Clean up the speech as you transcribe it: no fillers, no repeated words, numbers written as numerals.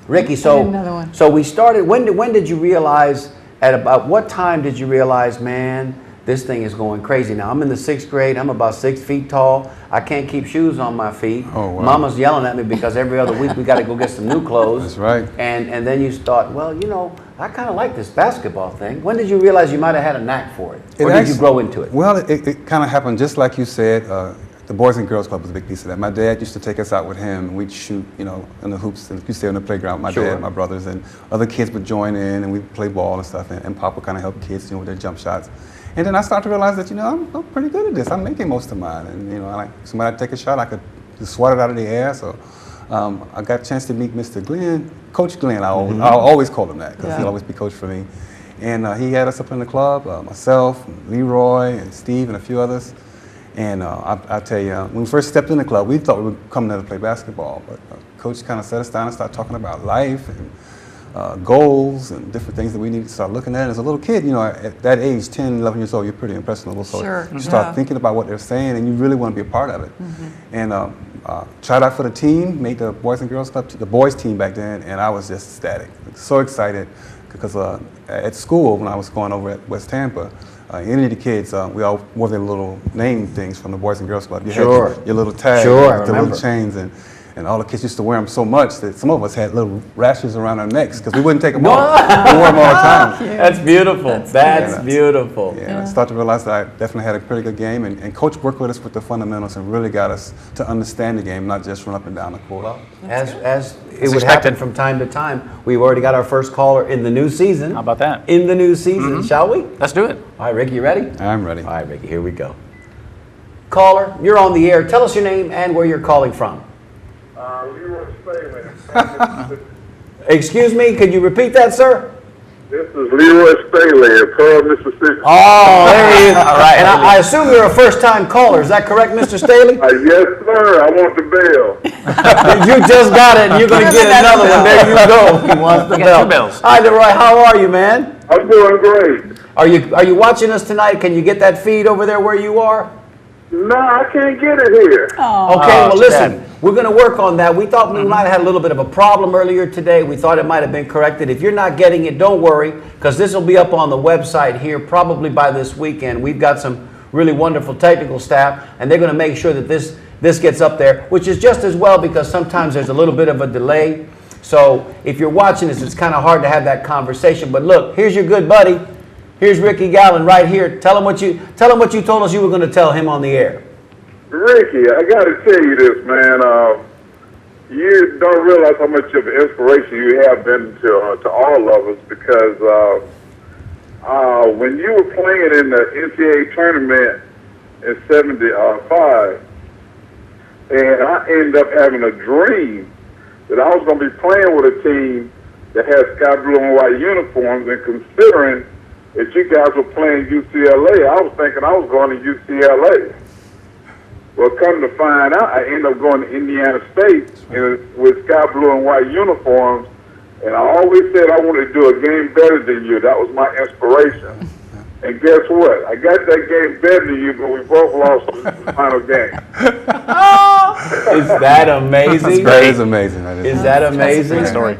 Ricky, so we started. When did you realize? At about what time did you realize, man, this thing is going crazy? Now I'm in the 6th grade. I'm about 6 feet tall. I can't keep shoes on my feet. Oh, wow. Mama's yelling at me because every other week we got to go get some new clothes. That's right. And then you thought, well, you know, I kind of like this basketball thing. When did you realize you might have had a knack for it, or did you grow into it? Well, it kind of happened just like you said. The Boys and Girls Club was a big piece of that. My dad used to take us out with him, and we'd shoot, you know, in the hoops, and you stay on the playground. My dad, my brothers, and other kids would join in, and we'd play ball and stuff. And Pop would kind of help kids, you know, with their jump shots. And then I started to realize that, you know, I'm pretty good at this. I'm making most of mine, and you know, somebody take a shot, I could just swat it out of the air. So I got a chance to meet Mr. Glenn, Coach Glenn. I'll always call him that because he'll always be coach for me. And he had us up in the club, myself, Leroy, and Steve, and a few others. And I tell you, when we first stepped in the club, we thought we were coming there to play basketball. But Coach kind of set us down and started talking about life and goals and different things that we need to start looking at. As a little kid, you know, at that age, 10, 11 years old, you're pretty impressionable. So you start thinking about what they're saying, and you really want to be a part of it. And tried out for the team, made the Boys and Girls Club, the boys team back then, and I was just ecstatic. So excited because at school, when I was going over at West Tampa, any of the kids, we all wore their little name things from the Boys and Girls Club. You had your little tags, the little chains, and all the kids used to wear them so much that some of us had little rashes around our necks because we wouldn't take them off. We wore them all the time. That's beautiful. That's beautiful. Yeah, I started to realize that I definitely had a pretty good game, and Coach worked with us with the fundamentals and really got us to understand the game, not just run up and down the court. Well, as it would happen from time to time, we've already got our first caller in the new season. How about that? In the new season, shall we? Let's do it. All right, Ricky, you ready? I'm ready. All right, Ricky, here we go. Caller, you're on the air. Tell us your name and where you're calling from. Leroy Staley. Excuse me, could you repeat that, sir? This is Leroy Staley of Pearl, Mississippi. Oh, there he is. All right. And I assume you're a first-time caller. Is that correct, Mr. Staley? Yes, sir. I want the bell. You just got it, and you're going to get another one. There you go. He wants the bell. 2 bells. Hi, Leroy. How are you, man? I'm doing great. Are you watching us tonight? Can you get that feed over there where you are? No, I can't get it here. Okay, well, listen, we're going to work on that. We thought we might have had a little bit of a problem earlier today. We thought it might have been corrected. If you're not getting it, don't worry, because this will be up on the website here probably by this weekend. We've got some really wonderful technical staff, and they're going to make sure that this gets up there, which is just as well because sometimes there's a little bit of a delay. So if you're watching this, it's kind of hard to have that conversation. But look, here's your good buddy. Here's Ricky Gallen right here. Tell him what you told us you were going to tell him on the air. Ricky, I got to tell you this, man. You don't realize how much of an inspiration you have been to all of us because when you were playing in the NCAA tournament in '75, and I ended up having a dream that I was going to be playing with a team that had sky blue and white uniforms, and considering that you guys were playing UCLA, I was thinking I was going to UCLA. Well, come to find out, I ended up going to Indiana State with sky blue and white uniforms, and I always said I wanted to do a game better than you. That was my inspiration. And guess what? I got that game better than you, but we both lost the final game. Is that amazing? That is amazing. Is that amazing? Great story.